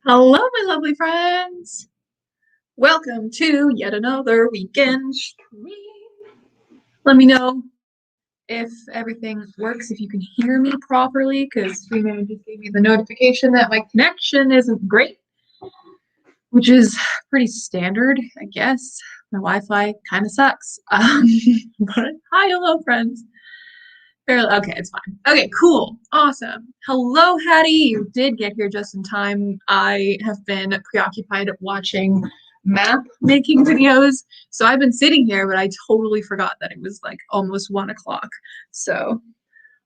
Hello, my lovely friends. Welcome to yet another weekend stream. Let me know if everything works, if you can hear me properly, because Streaming just gave me the notification that my connection isn't great, which is pretty standard, I guess. My Wi-Fi kind of sucks. But hi, hello, friends. Okay, it's fine. Okay, cool. Awesome. Hello, Hattie. You did get here just in time. I have been preoccupied watching map making videos. So I've been sitting here, but I totally forgot that it was like almost 1 o'clock. So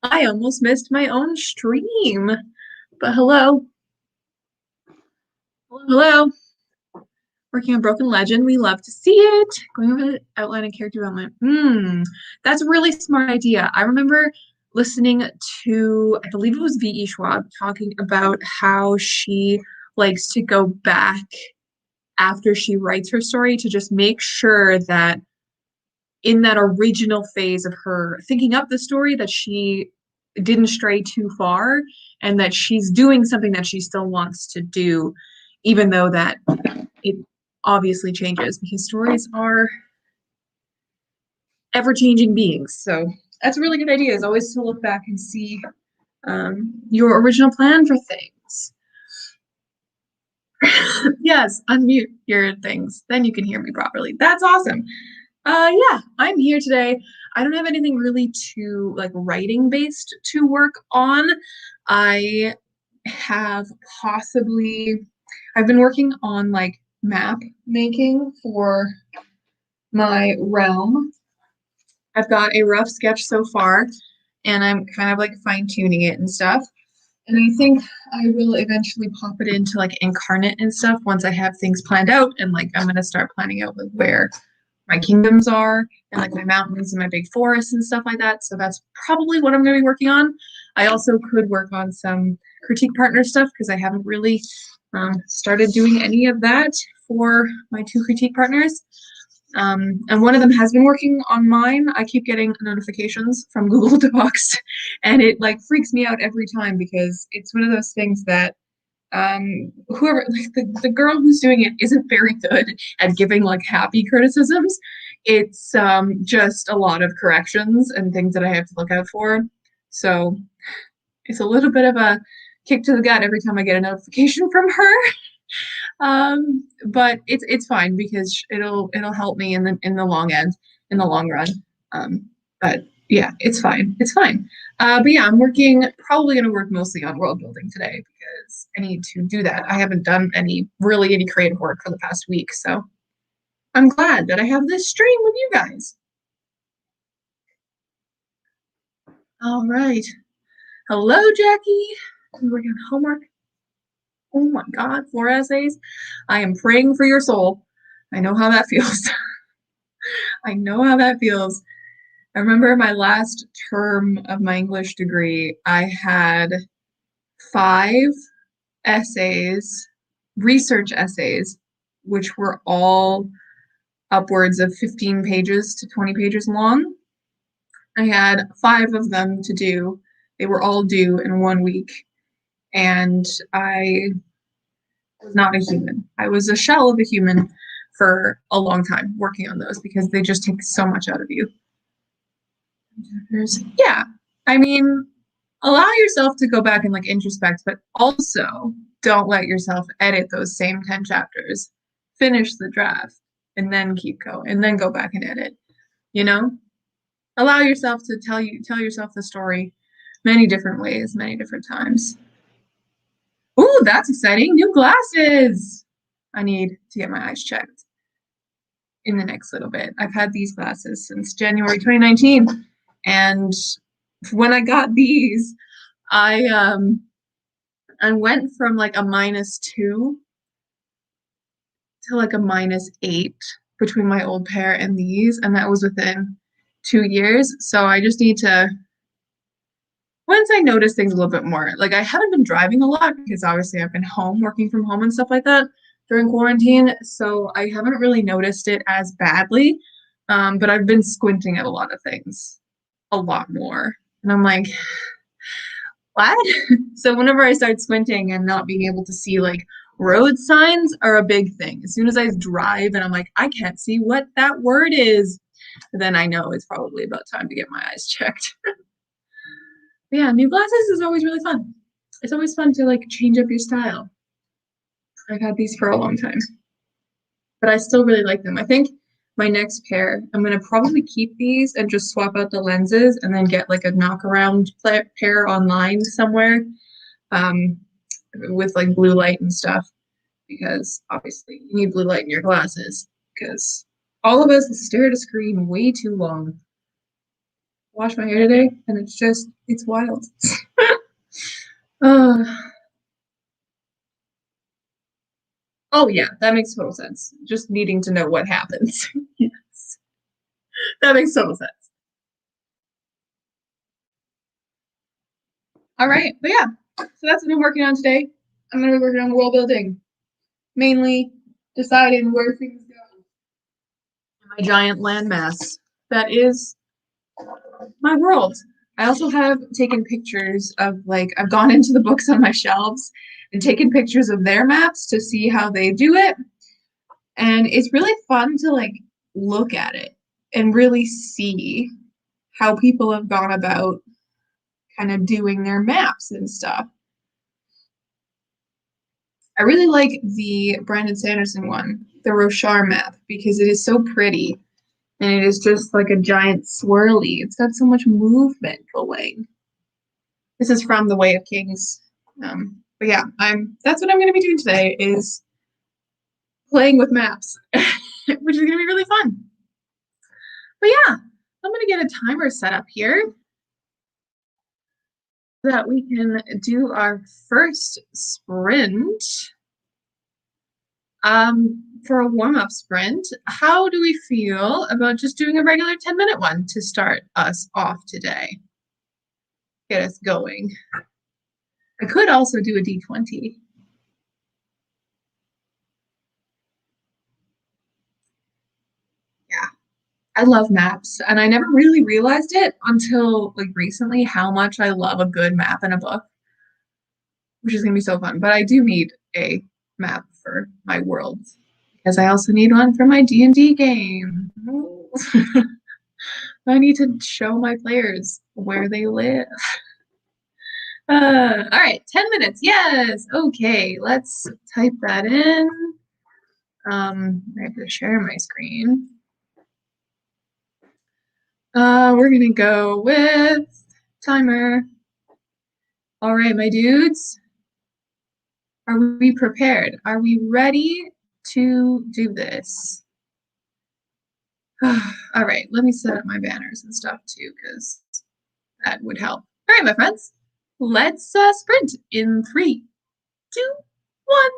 I almost missed my own stream. But hello. Hello, hello. Working on Broken Legend. We love to see it. Going over the outline and character development. That's a really smart idea. I remember listening to, I believe it was V.E. Schwab, talking about how she likes to go back after she writes her story to just make sure that in that original phase of her thinking up the story that she didn't stray too far and that she's doing something that she still wants to do, even though that it obviously changes because stories are ever-changing beings. So that's a really good idea, is always to look back and see your original plan for things. Yes, unmute your things. Then you can hear me properly. That's awesome. Yeah, I'm here today. I don't have anything really too like writing based to work on. I have I've been working on like map making for my realm. I've got a rough sketch so far, and I'm kind of like fine-tuning it and stuff. And I think I will eventually pop it into like Inkarnate and stuff once I have things planned out, and like I'm gonna start planning out like where my kingdoms are and like my mountains and my big forests and stuff like that. So that's probably what I'm gonna be working on. I also could work on some critique partner stuff because I haven't really started doing any of that for my two critique partners. And one of them has been working on mine. I keep getting notifications from Google Docs, and it like freaks me out every time because it's one of those things that whoever like the girl who's doing it isn't very good at giving like happy criticisms. It's just a lot of corrections and things that I have to look out for. So it's a little bit of a kick to the gut every time I get a notification from her. But it's fine because it'll help me in the long end, in the long run. But yeah, it's fine. It's fine. But yeah, I'm probably gonna work mostly on world building today because I need to do that. I haven't done any creative work for the past week, so I'm glad that I have this stream with you guys. All right. Hello, Jackie. I'm working on homework. Oh my God, 4 essays. I am praying for your soul. I know how that feels. I know how that feels. I remember my last term of my English degree, I had 5 essays, research essays, which were all upwards of 15 pages to 20 pages long. I had 5 of them to do. They were all due in 1 week. And I was not a human. I was a shell of a human for a long time working on those because they just take so much out of you. Yeah, I mean, allow yourself to go back and like introspect, but also don't let yourself edit those same 10 chapters. Finish the draft and then keep going and then go back and edit. You know? Allow yourself to tell yourself the story many different ways, many different times. Ooh, that's exciting. New glasses. I need to get my eyes checked in the next little bit. I've had these glasses since January 2019. And when I got these, I went from like a -2 to like a -8 between my old pair and these, and that was within 2 years. So I just need to, once I notice things a little bit more, like I haven't been driving a lot because obviously I've been home, working from home and stuff like that during quarantine. So I haven't really noticed it as badly. But I've been squinting at a lot of things a lot more. And I'm like, what? So whenever I start squinting and not being able to see like Road signs are a big thing. As soon as I drive and I'm like, I can't see what that word is, then I know it's probably about time to get my eyes checked. Yeah, new glasses is always really fun. It's always fun to like change up your style. I've had these for a long time, but I still really like them. I think my next pair, I'm gonna probably keep these and just swap out the lenses and then get like a knockaround pair online somewhere, um, with like blue light and stuff, because obviously you need blue light in your glasses because all of us stare at a screen way too long. Wash my hair today and it's wild. uh, oh yeah, that makes total sense. Just needing to know what happens. Yes, that makes total sense. All right, but yeah, so that's what I'm working on today. I'm gonna be working on the world building, mainly deciding where things go in my giant landmass. That is my world. I also have taken pictures of like I've gone into the books on my shelves and taken pictures of their maps to see how they do it. And it's really fun to like look at it and really see how people have gone about kind of doing their maps and stuff. I really like the Brandon Sanderson one, the Roshar map, because it is so pretty and it is just like a giant swirly. It's got so much movement going. This is from The Way of Kings. But yeah, that's what I'm gonna be doing today is playing with maps, which is gonna be really fun. But yeah, I'm gonna get a timer set up here so that we can do our first sprint. For a warm-up sprint, how do we feel about just doing a regular 10-minute one to start us off today? Get us going. I could also do a D20. Yeah, I love maps, and I never really realized it until like recently how much I love a good map in a book, which is gonna be so fun. But I do need a map for my world because I also need one for my D&D game. I need to show my players where they live. All right, 10 minutes. Yes. Okay, let's type that in. I have to share my screen. We're gonna go with timer. All right, my dudes. Are we prepared? Are we ready to do this? All right, let me set up my banners and stuff too, because that would help. All right, my friends, let's sprint in 3, 2, 1.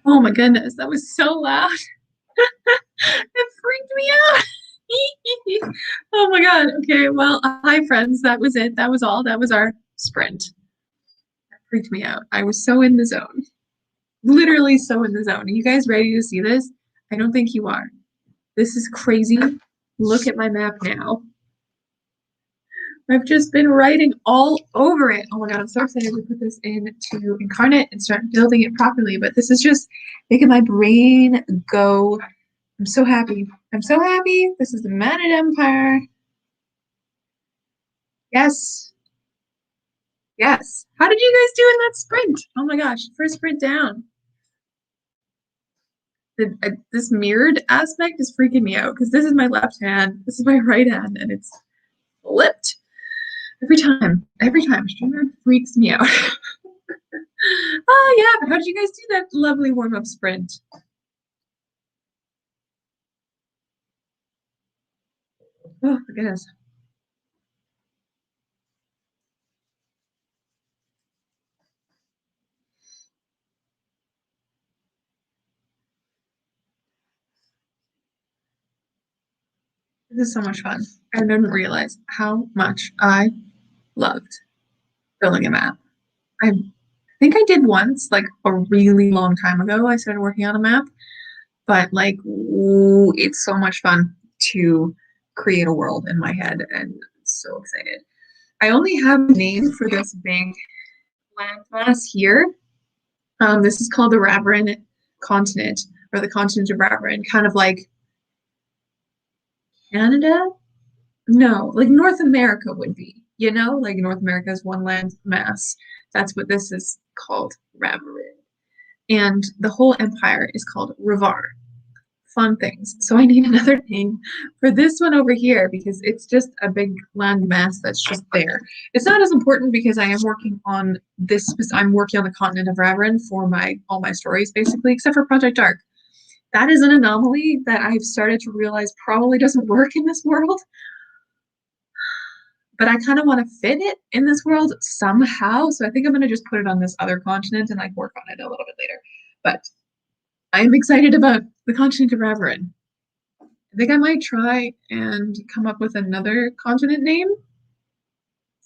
Oh my goodness, that was so loud. It freaked me out. Oh my God. Okay, well, hi friends. That was it. That was all. That was our sprint. That freaked me out. I was so in the zone. Literally so in the zone. Are you guys ready to see this? I don't think you are. This is crazy. Look at my map now. I've just been writing all over it. Oh my God, I'm so excited to put this into Inkarnate and start building it properly. But this is just making my brain go. I'm so happy. I'm so happy. This is the Manid Empire. Yes. Yes. How did you guys do in that sprint? Oh my gosh, first sprint down. This mirrored aspect is freaking me out because this is my left hand, this is my right hand, and it's flipped every time. Every time. Streamer freaks me out. Oh yeah, but how did you guys do that lovely warm-up sprint? Oh my goodness. This is so much fun. I didn't realize how much I loved building a map. I think I did once, like a really long time ago. I started working on a map, but like, ooh, it's so much fun to create a world in my head, and I'm so excited. I only have a name for this big landmass here. This is called the Raveran continent, or the continent of Raveran, kind of like Canada. No, like North America would be, like North America is one land mass. That's what this is called, Raveran. And the whole empire is called Ravar. Fun things. So I need another name for this one over here because it's just a big land mass that's just there. It's not as important because I am working on this. I'm working on the continent of Raveran for my all my stories basically, except for Project Dark. That is an anomaly that I've started to realize probably doesn't work in this world, but I kind of want to fit it in this world somehow. So I think I'm going to just put it on this other continent and like work on it a little bit later. But I'm excited about the continent of Raveran. I think I might try and come up with another continent name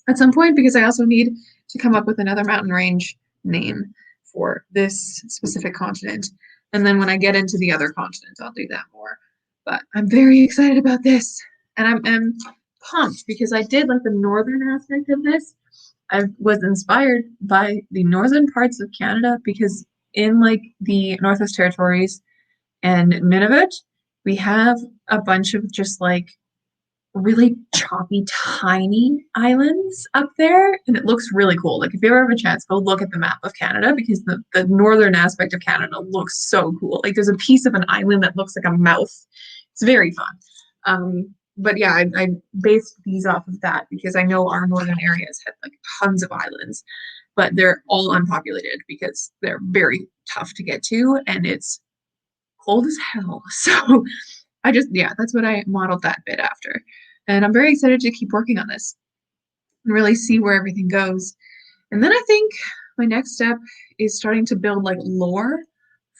at some point because I also need to come up with another mountain range name for this specific continent. And then when I get into the other continents, I'll do that more. But I'm very excited about this. And I'm pumped because I did like the northern aspect of this. I was inspired by the northern parts of Canada because in like the Northwest Territories and Nunavut, we have a bunch of just like really choppy, tiny islands up there, and it looks really cool. Like if you ever have a chance, go look at the map of Canada because the northern aspect of Canada looks so cool. Like there's a piece of an island that looks like a mouth. It's very fun. But yeah, I based these off of that because I know our northern areas had like tons of islands, but they're all unpopulated because they're very tough to get to, and it's cold as hell. So yeah, that's what I modeled that bit after. And I'm very excited to keep working on this and really see where everything goes. And then I think my next step is starting to build like lore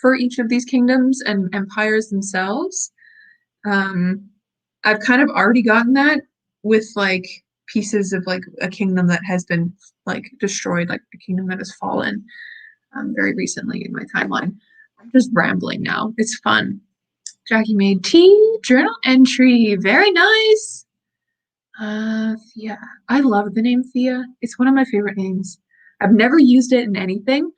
for each of these kingdoms and empires themselves. Um, I've kind of already gotten that with like pieces of like a kingdom that has been like destroyed, like a kingdom that has fallen very recently in my timeline. I'm just rambling now. It's fun. Jackie made tea, journal entry. Very nice. Thea. I love the name Thea. It's one of my favorite names. I've never used it in anything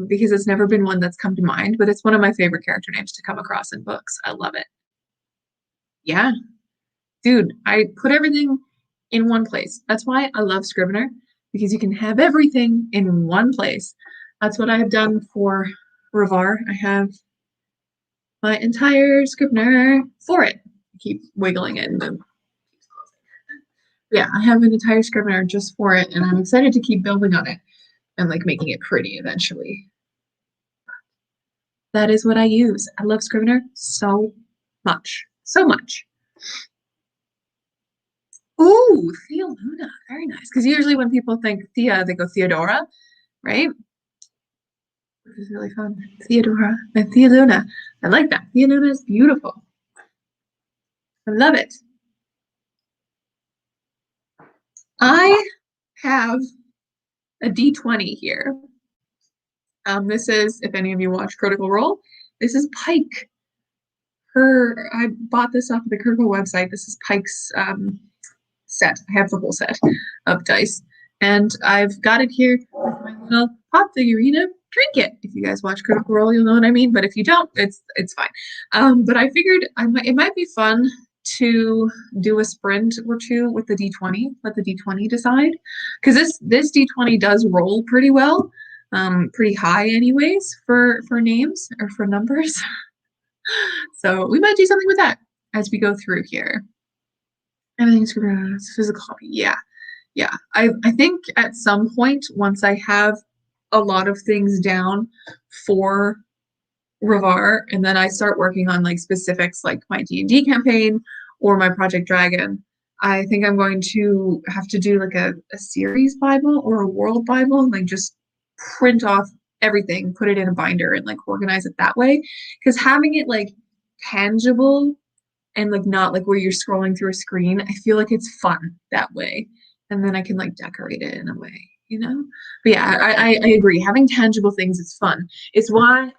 because it's never been one that's come to mind, but it's one of my favorite character names to come across in books. I love it. Yeah, dude, I put everything in one place. That's why I love Scrivener because you can have everything in one place. That's what I have done for Ravar. I have my entire Scrivener for it. I keep wiggling it and then yeah, I have an entire Scrivener just for it, and I'm excited to keep building on it and like making it pretty eventually. That is what I use. I love Scrivener so much. So much. Ooh, Thea Luna. Very nice. Because usually when people think Thea, they go Theodora, right? which is really fun. Theodora and Theoluna. I like that. Theoluna is beautiful. I love it. I have a D20 here. This is, if any of you watch Critical Role, this is Pike. I bought this off of the Critical website. This is Pike's set. I have the whole set of dice. And I've got it here with my little pop figurine trinket. If you guys watch Critical Role, you'll know what I mean. But if you don't, it's fine. But I figured it might be fun to do a sprint or two with the D20. Let the D20 decide, because this D20 does roll pretty well, pretty high anyways for names or for numbers. So we might do something with that as we go through here. Everything's physical copy. Yeah. Yeah. I think at some point, once I have a lot of things down for Ravar, and then I start working on like specifics like my D&D campaign or my Project Dragon, I think I'm going to have to do like a series Bible or a world Bible and like just print off everything, put it in a binder and like organize it that way. Because having it like tangible and like not like where you're scrolling through a screen, I feel like it's fun that way. And then I can like decorate it in a way, you know? But yeah, I agree. Having tangible things is fun. It's why I have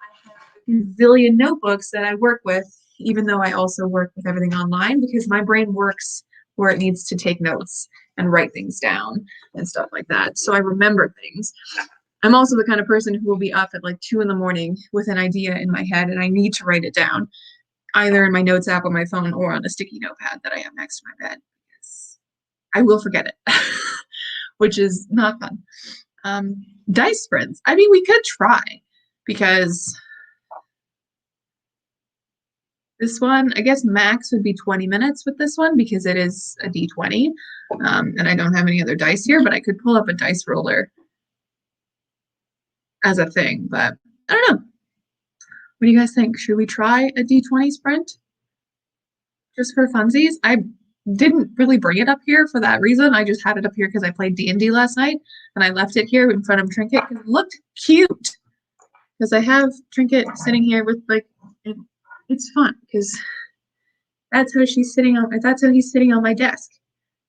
a zillion notebooks that I work with, even though I also work with everything online, because my brain works where it needs to take notes and write things down and stuff like that. So I remember things. I'm also the kind of person who will be up at like 2 a.m. with an idea in my head and I need to write it down either in my notes app on my phone or on a sticky notepad that I have next to my bed because I will forget it, which is not fun. Dice sprints. I mean, we could try because this one, I guess max would be 20 minutes with this one because it is a D20. And I don't have any other dice here, but I could pull up a dice roller as a thing, but I don't know. What do you guys think? Should we try a D20 sprint just for funsies? I didn't really bring it up here for that reason. I just had it up here because I played D&D last night and I left it here in front of Trinket because it looked cute. Because I have Trinket sitting here with like, it's fun because that's how he's sitting on my desk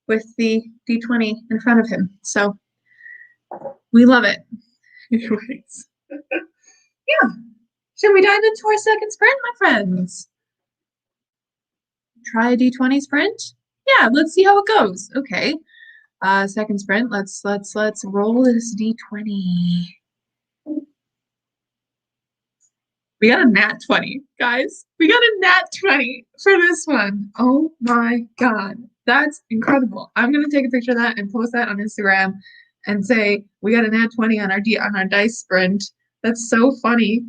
with the D20 in front of him. So we love it. Anyways. Yeah. Should we dive into our second sprint, my friends? Try a D20 sprint? Yeah, let's see how it goes. Okay. Second sprint. Let's roll this D20. We got a nat 20, guys. We got a nat 20 for this one. Oh my god. That's incredible. I'm gonna take a picture of that and post that on Instagram and say we got a nat 20 on our dice sprint. That's so funny.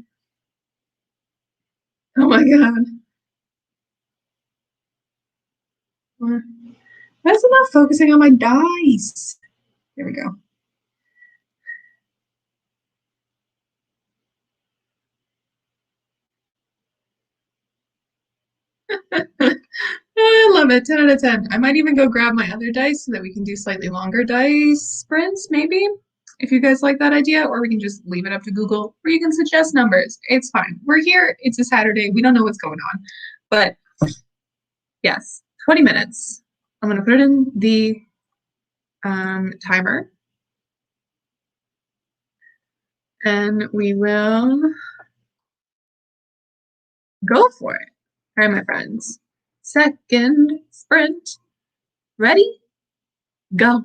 Oh my god. That's enough focusing on my dice. Here we go. I love it. 10 out of 10. I might even go grab my other dice so that we can do slightly longer dice sprints, maybe, if you guys like that idea, or we can just leave it up to Google, or you can suggest numbers. It's fine. We're here. It's a Saturday. We don't know what's going on. But yes, 20 minutes. I'm going to put it in the timer. And we will go for it. All right, my friends. Second sprint. Ready? Go.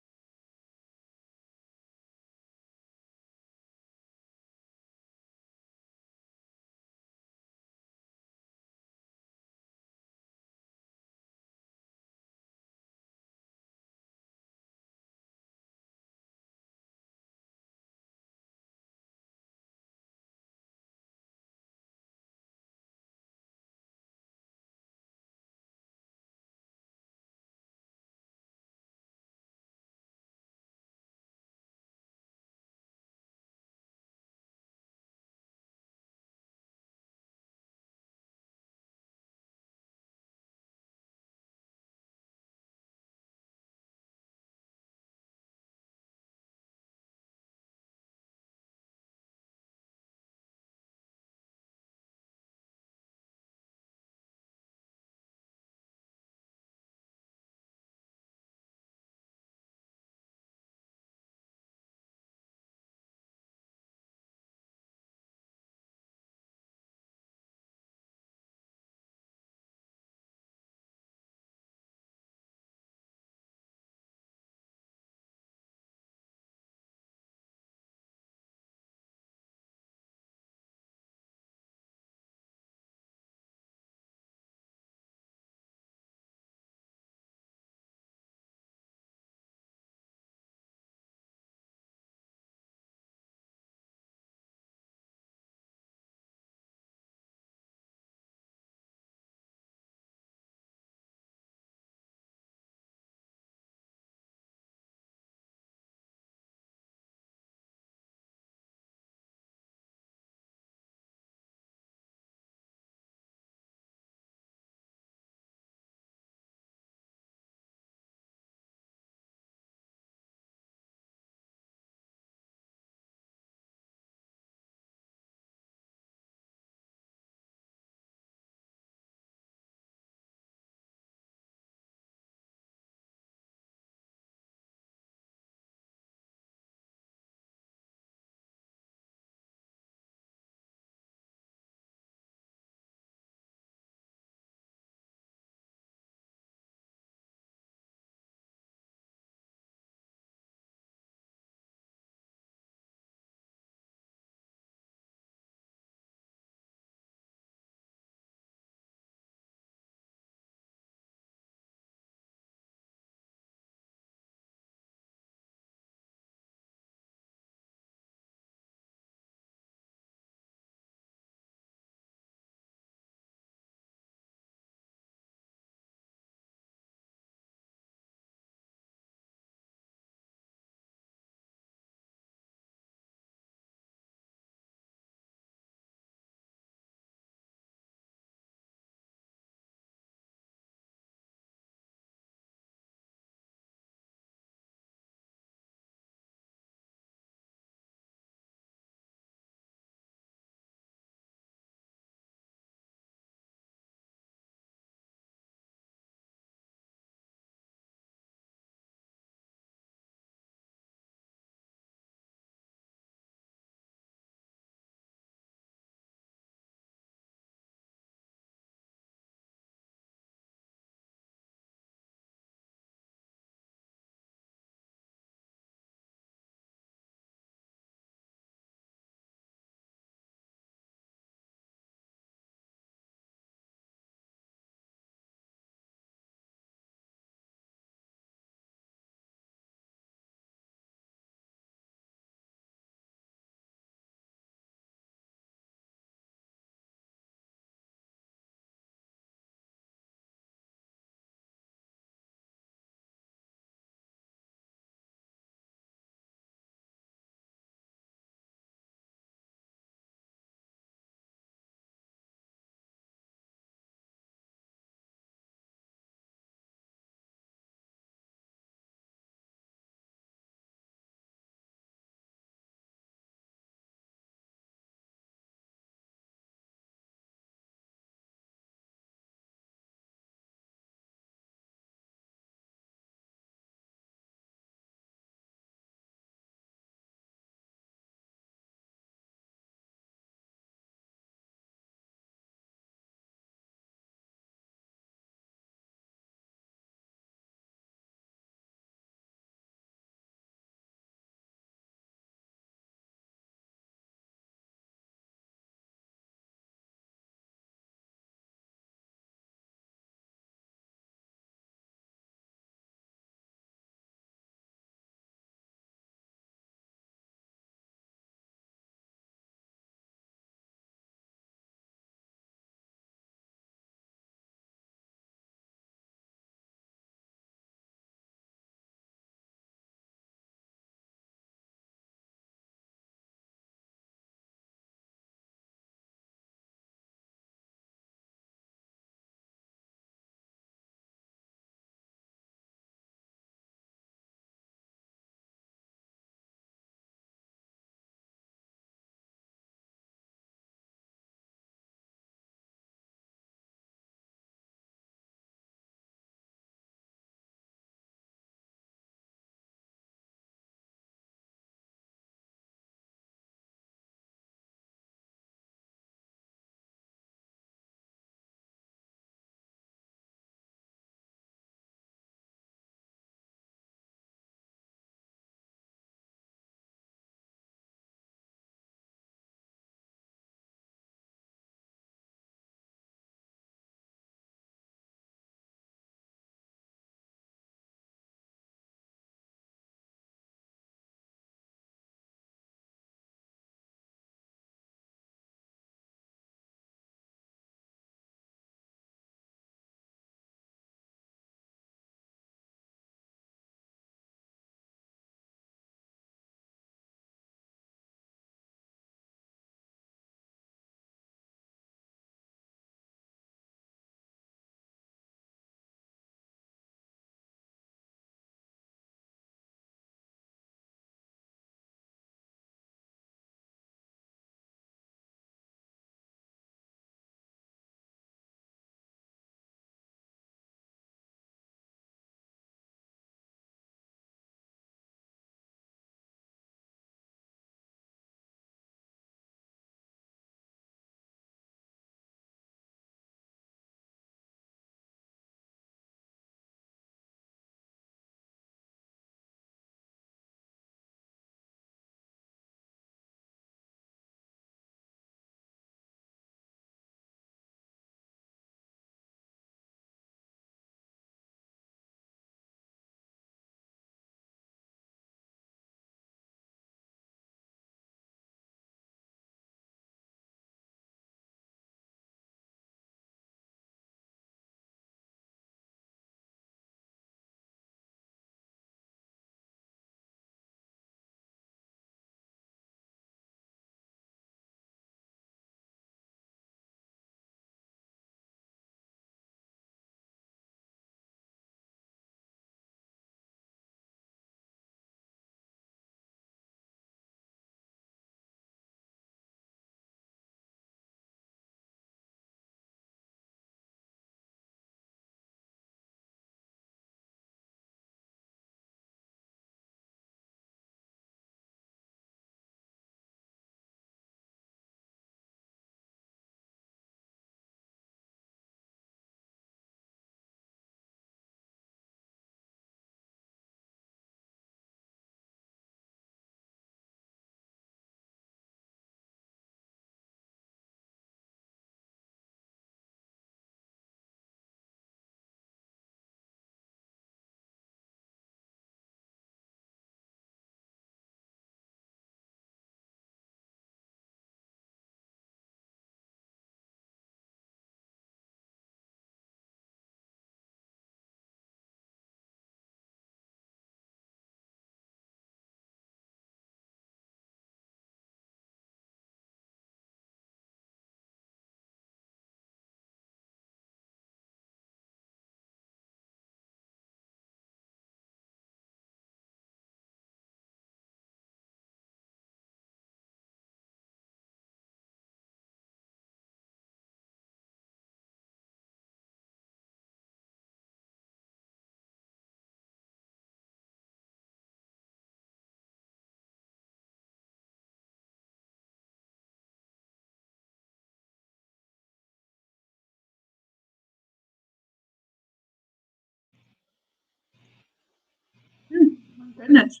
Goodness.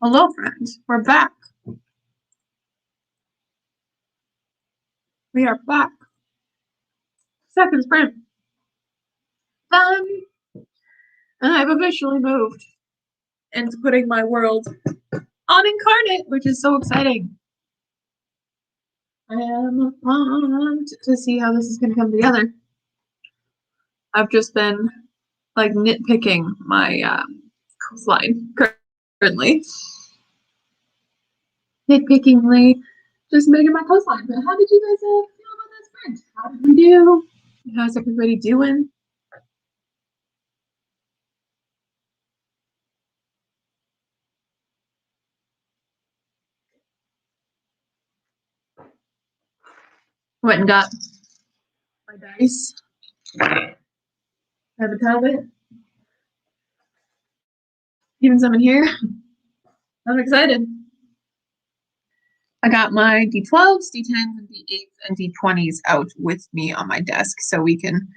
Hello, friends. We're back. We are back. Second sprint. Done. And I've officially moved into putting my world on Incarnate, which is so exciting. I am pumped to see how this is going to come together. I've just been like nitpicking my coastline currently. Nitpickingly, just making my coastline. But how did you guys feel about that sprint? How did we do? How's everybody doing? Went and got my dice. I have a ton of it. Even some in here. I'm excited. I got my D12s, D10s, and D8s, and D20s out with me on my desk so we can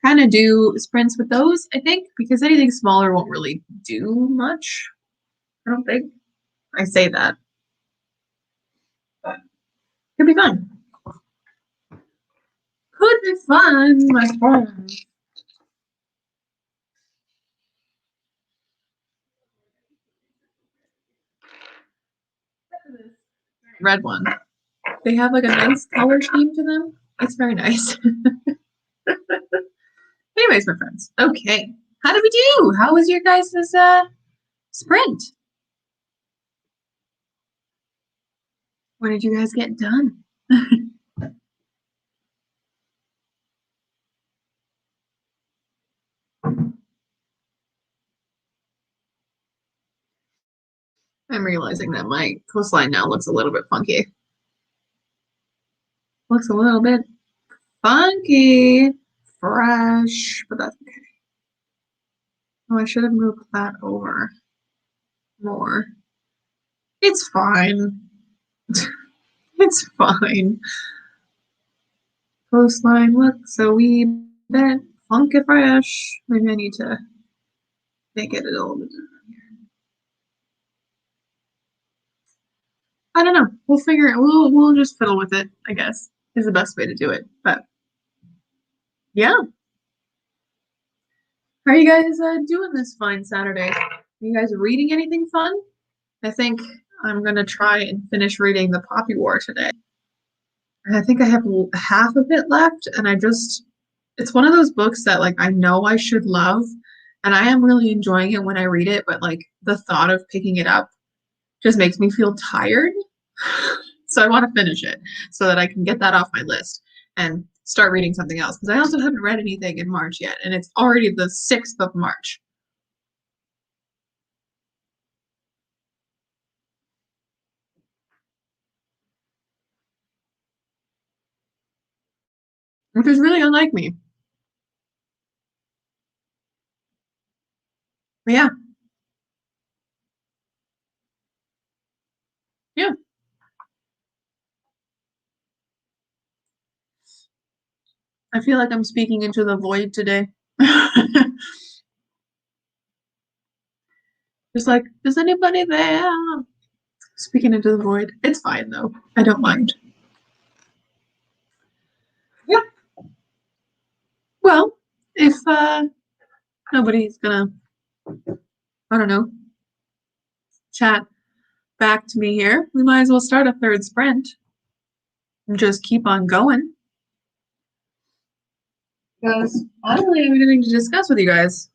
kind of do sprints with those, I think, because anything smaller won't really do much. I don't think. I say that. But could be fun. Could be fun, my friend. Red one. They have like a nice color scheme to them. It's very nice. Anyways, my friends. Okay. How did we do? How was your guys' sprint? What did you guys get done? I'm realizing that my coastline now looks a little bit funky. Looks a little bit funky. Fresh, but that's okay. Oh, I should have moved that over more. It's fine. It's fine. Coastline looks a wee bit funky fresh. Maybe I need to make it a little bit different here. I don't know. We'll figure it. We'll just fiddle with it, I guess, is the best way to do it. But yeah. How are you guys doing this fine Saturday? Are you guys reading anything fun? I think I'm gonna try and finish reading The Poppy War today. And I think I have half of it left, and it's one of those books that like I know I should love, and I am really enjoying it when I read it, but like the thought of picking it up just makes me feel tired. So I want to finish it so that I can get that off my list and start reading something else, because I also haven't read anything in March yet, and it's already the 6th of March. Which is really unlike me. But yeah. Yeah. I feel like I'm speaking into the void today. Just like, is anybody there? Speaking into the void. It's fine though. I don't mind. Yep. Well, if nobody's gonna, I don't know, chat back to me here, we might as well start a third sprint and just keep on going. Because I don't really have anything to discuss with you guys.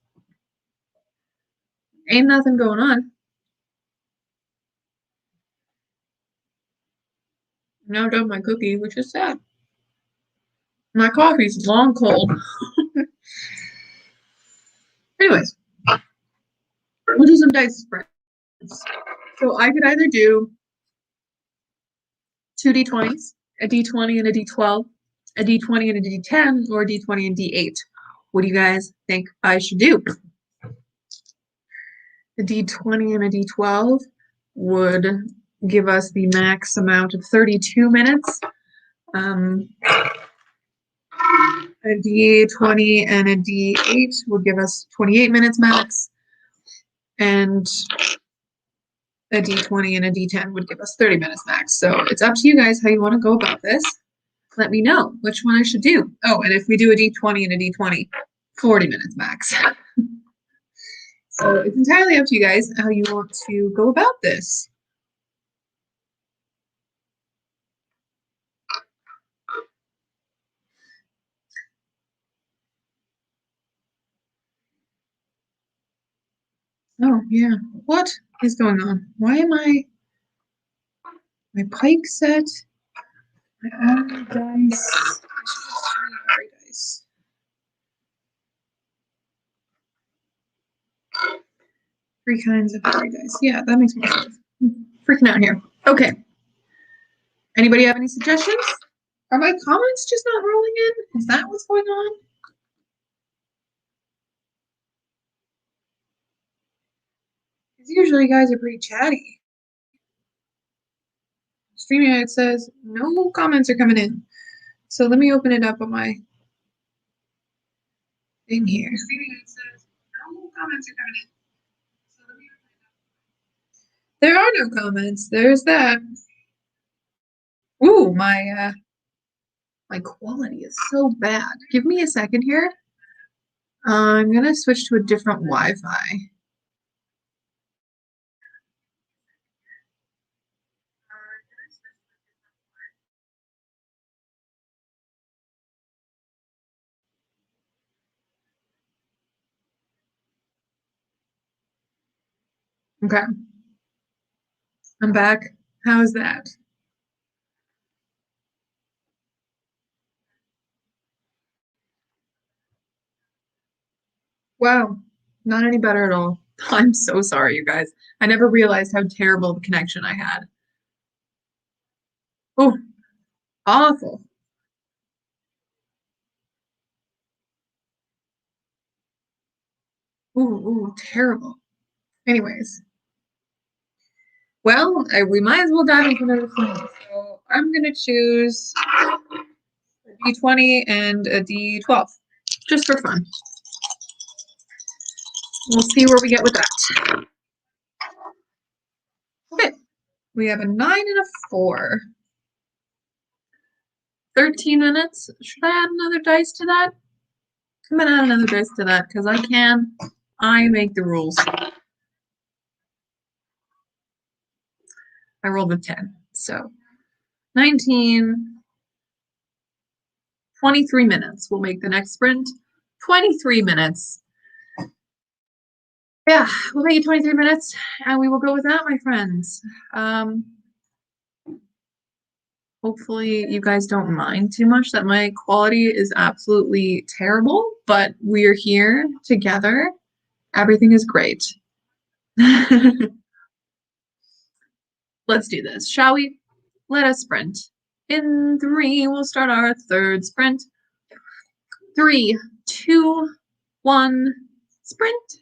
Ain't nothing going on. I'm now done my cookie, which is sad. My coffee's long cold. Anyways, we'll do some dice sprints. So I could either do two D20s, a D20 and a D12, a D20 and a D10, or a D20 and D8. What do you guys think I should do? A D20 and a D12 would give us the max amount of 32 minutes. A D20 and a D8 would give us 28 minutes max. and a D20 and a D10 would give us 30 minutes max. So it's up to you guys how you want to go about this. Let me know which one I should do. Oh, and if we do a D20 and a D20, 40 minutes max. So it's entirely up to you guys how you want to go about this. Oh, yeah. What is going on? Why am my pike set? My army dice. I should have three dice. Three kinds of fairy dice. Yeah, that makes more sense. Freaking out here. Okay. Anybody have any suggestions? Are my comments just not rolling in? Is that what's going on? Because usually you guys are pretty chatty. StreamYard says no comments are coming in. So let me open it up on my thing here. StreamYard says no comments are coming in. So let me open it up. There are no comments. There's that. Ooh, my quality is so bad. Give me a second here. I'm gonna switch to a different Wi-Fi. Okay, I'm back. How's that? Wow, not any better at all. I'm so sorry, you guys. I never realized how terrible the connection I had. Oh, awful. Ooh, terrible. Anyways, well, we might as well dive into another thing. So I'm gonna choose a D20 and a D12, just for fun. We'll see where we get with that. Okay, we have a 9 and a 4. 13 minutes. Should I add another dice to that? I'm gonna add another dice to that because I can. I make the rules. I rolled a 10. So 19, 23 minutes. We'll make the next sprint. 23 minutes. Yeah, we'll make it 23 minutes and we will go with that, my friends. Hopefully you guys don't mind too much that my quality is absolutely terrible, but we're here together. Everything is great. Let's do this, shall we? Let us sprint. In 3, we'll start our third sprint. 3, 2, 1, sprint.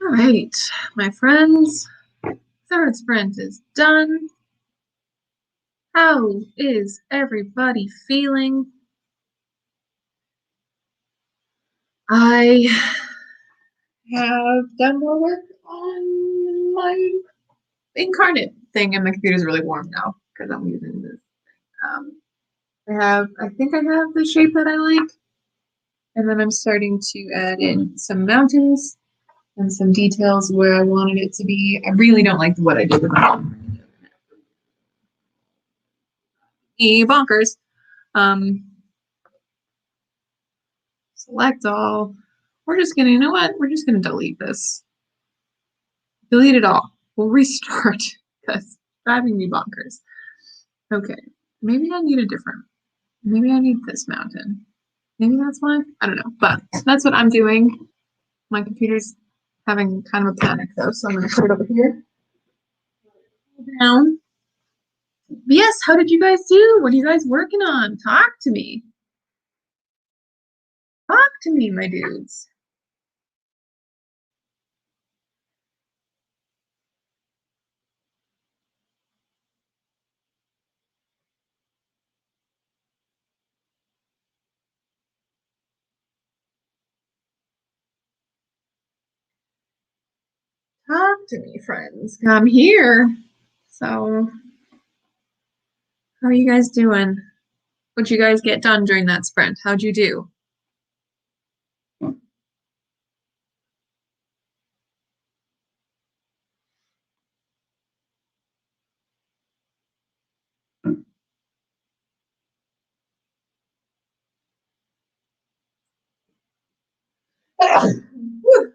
All right, my friends, third sprint is done. How is everybody feeling? I have done more work on my incarnate thing, and my computer's really warm now because I'm using this. I think I have the shape that I like, and then I'm starting to add in some mountains and some details where I wanted it to be. I really don't like what I did with the bonkers. Um, select all. We're just gonna, you know what? We're just gonna delete this. Delete it all. We'll restart because it's driving me bonkers. Okay, maybe I need a different. Maybe I need this mountain. Maybe that's why. I don't know, but that's what I'm doing. My computer's having kind of a panic though, so I'm gonna put it over here. Down. Yes, how did you guys do? What are you guys working on? Talk to me. Talk to me, my dudes. Talk to me, friends. I'm here. So, how are you guys doing? What'd you guys get done during that sprint? How'd you do?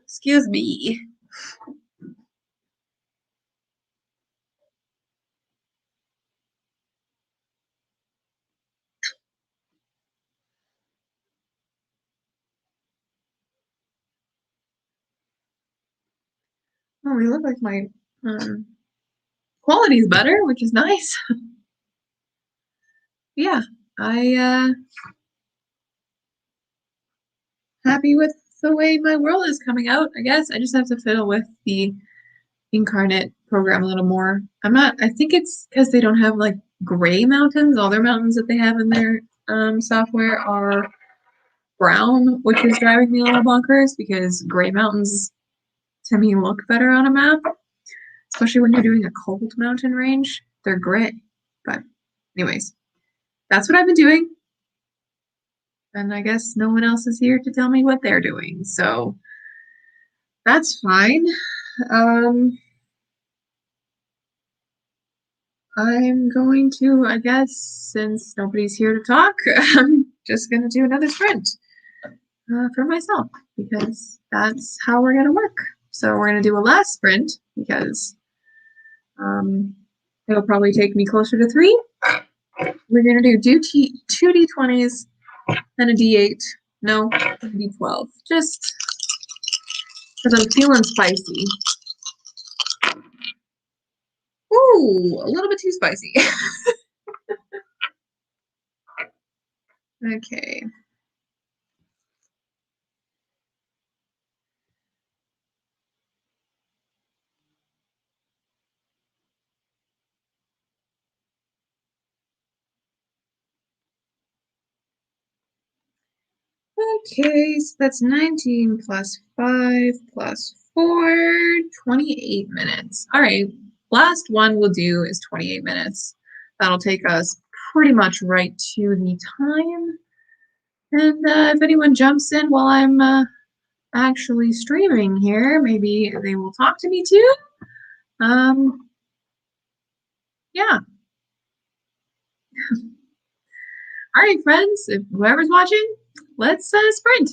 Excuse me. Oh, you look like my um, quality's better, which is nice. Yeah, I happy with the way my world is coming out. I guess I just have to fiddle with the incarnate program a little more. I'm not. I think it's because they don't have like gray mountains. All their mountains that they have in their software are brown, which is driving me a little bonkers because gray mountains to me look better on a map, especially when you're doing a cold mountain range. They're gray. But anyways, that's what I've been doing. And I guess no one else is here to tell me what they're doing. So that's fine. Um, I'm going to, I guess, since nobody's here to talk, I'm just going to do another sprint for myself because that's how we're going to work. So we're going to do a last sprint because it'll probably take me closer to 3. We're going to do 2 D20s and a D8. No, a D12. Just because I'm feeling spicy. Ooh, a little bit too spicy. Okay. Okay, so that's 19 plus 5 plus 4, 28 minutes. All right, last one we'll do is 28 minutes. That'll take us pretty much right to the time. And if anyone jumps in while I'm actually streaming here, maybe they will talk to me too. Yeah. All right, friends, if whoever's watching, let's sprint.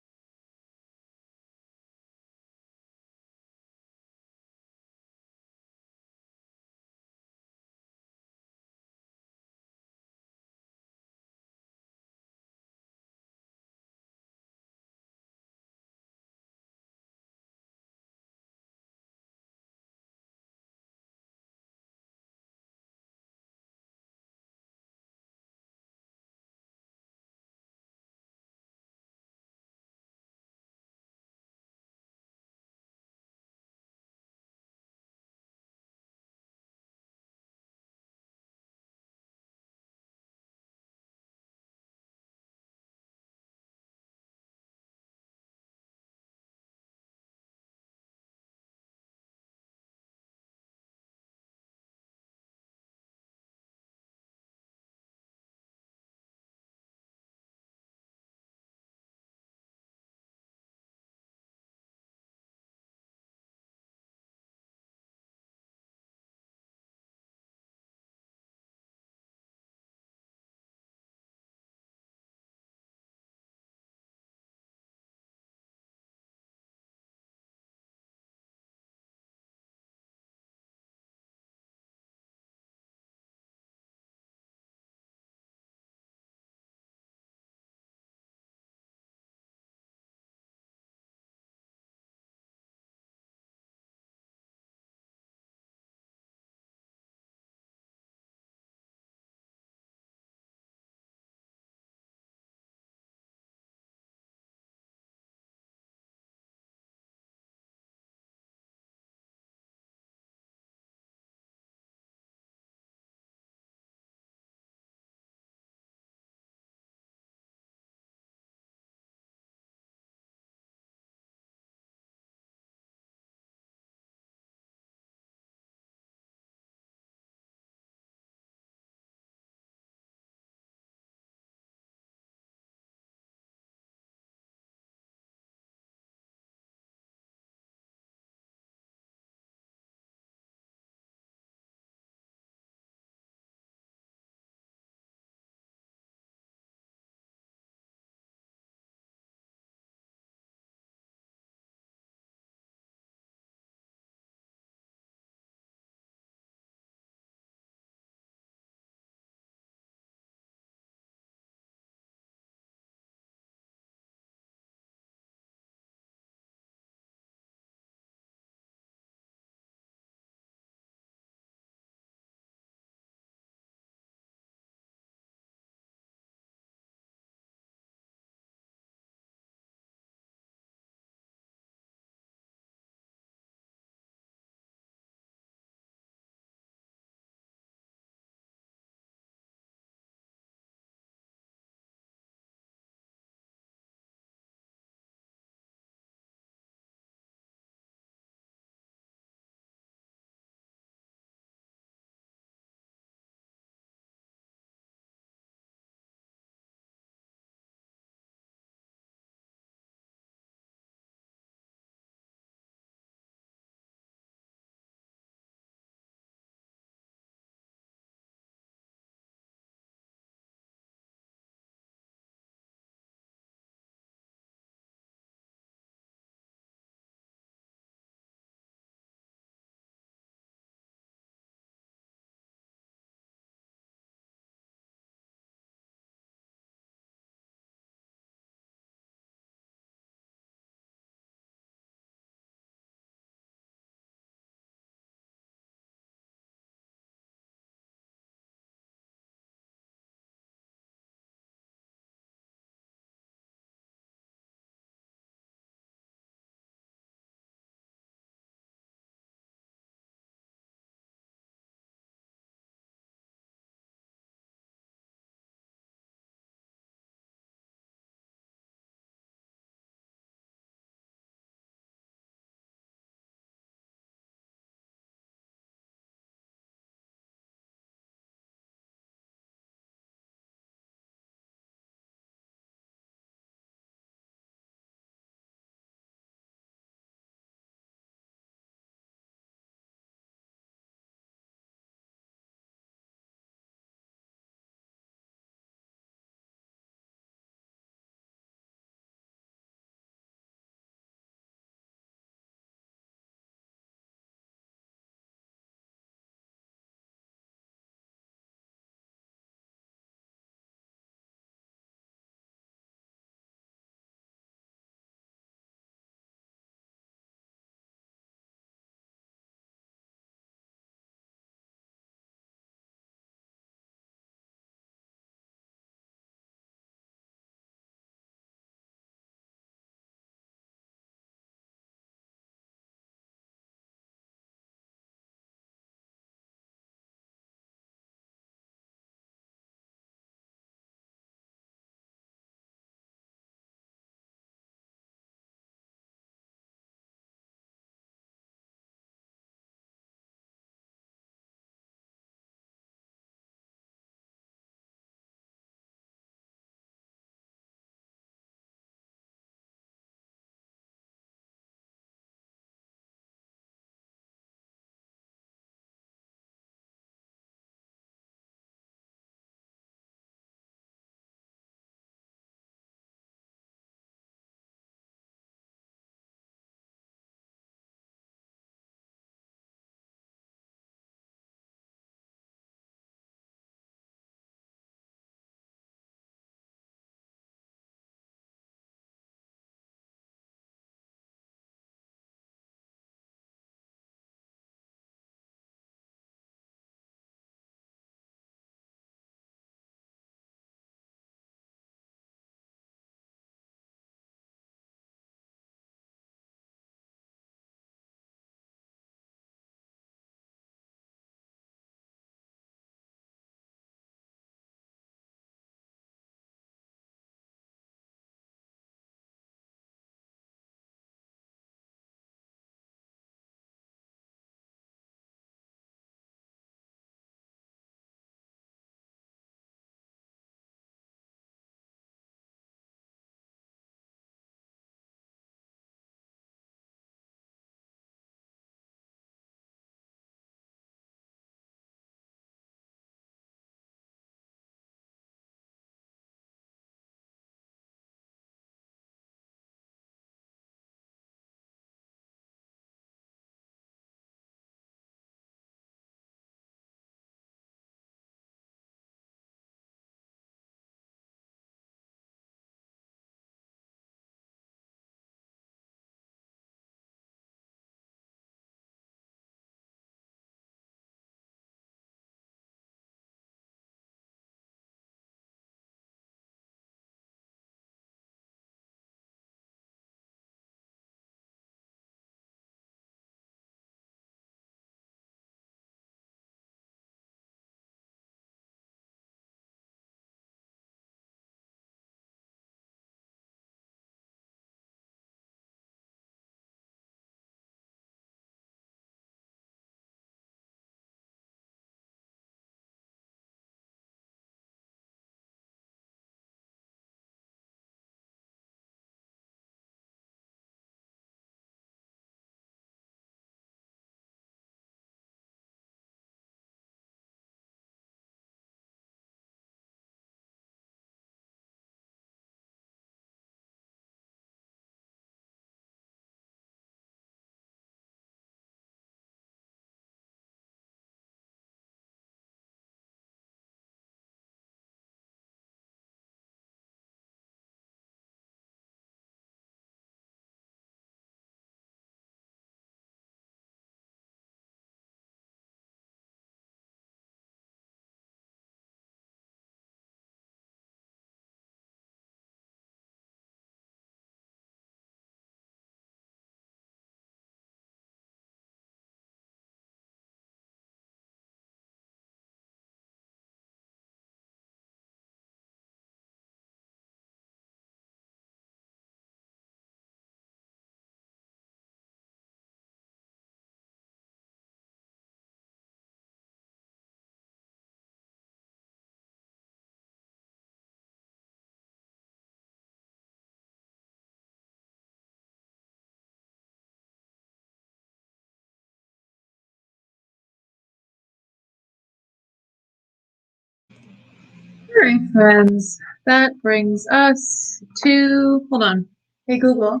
Alright, friends, that brings us to, hold on. Hey, Google,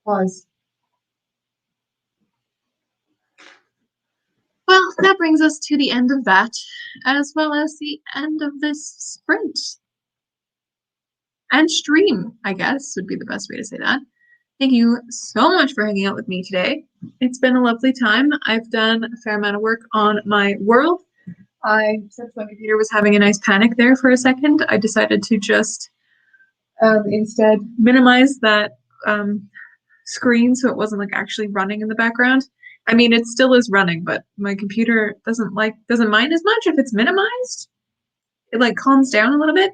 pause. Well, that brings us to the end of that, as well as the end of this sprint and stream, I guess, would be the best way to say that. Thank you so much for hanging out with me today. It's been a lovely time. I've done a fair amount of work on my world. Since my computer was having a nice panic there for a second, I decided to just instead minimize that screen so it wasn't like actually running in the background. I mean, it still is running, but my computer doesn't mind as much if it's minimized. It like calms down a little bit.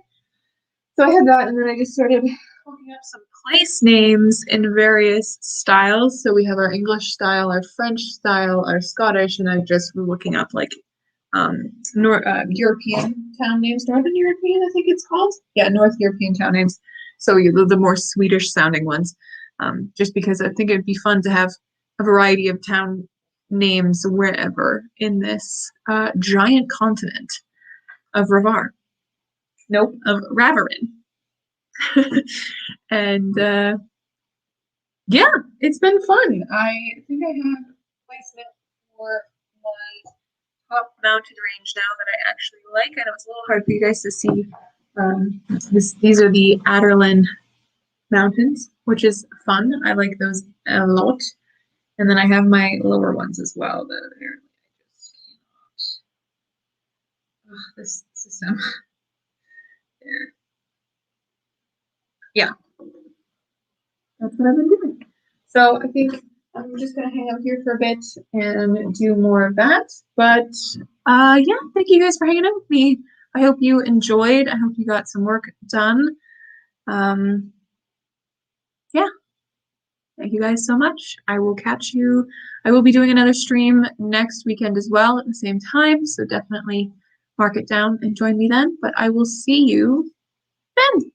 So I had that, and then I just started looking up some place names in various styles. So we have our English style, our French style, our Scottish, and I just was looking up like European town names, Northern European, I think it's called. Yeah, North European town names. So the more Swedish sounding ones, just because I think it'd be fun to have a variety of town names wherever in this giant continent of Ravar. Nope, of Ravarin. And yeah, it's been fun. I think I have placement for my top mountain range now that I actually like. I know it's a little hard for you guys to see. These are the Adderlin Mountains, which is fun. I like those a lot. And then I have my lower ones as well that apparently I just cannot. Ugh, this system. There. Yeah, that's what I've been doing. So I think I'm just gonna hang out here for a bit and do more of that. But yeah, thank you guys for hanging out with me. I hope you enjoyed. I hope you got some work done. Yeah. Thank you guys so much. I will catch you. I will be doing another stream next weekend as well at the same time. So definitely mark it down and join me then. But I will see you then.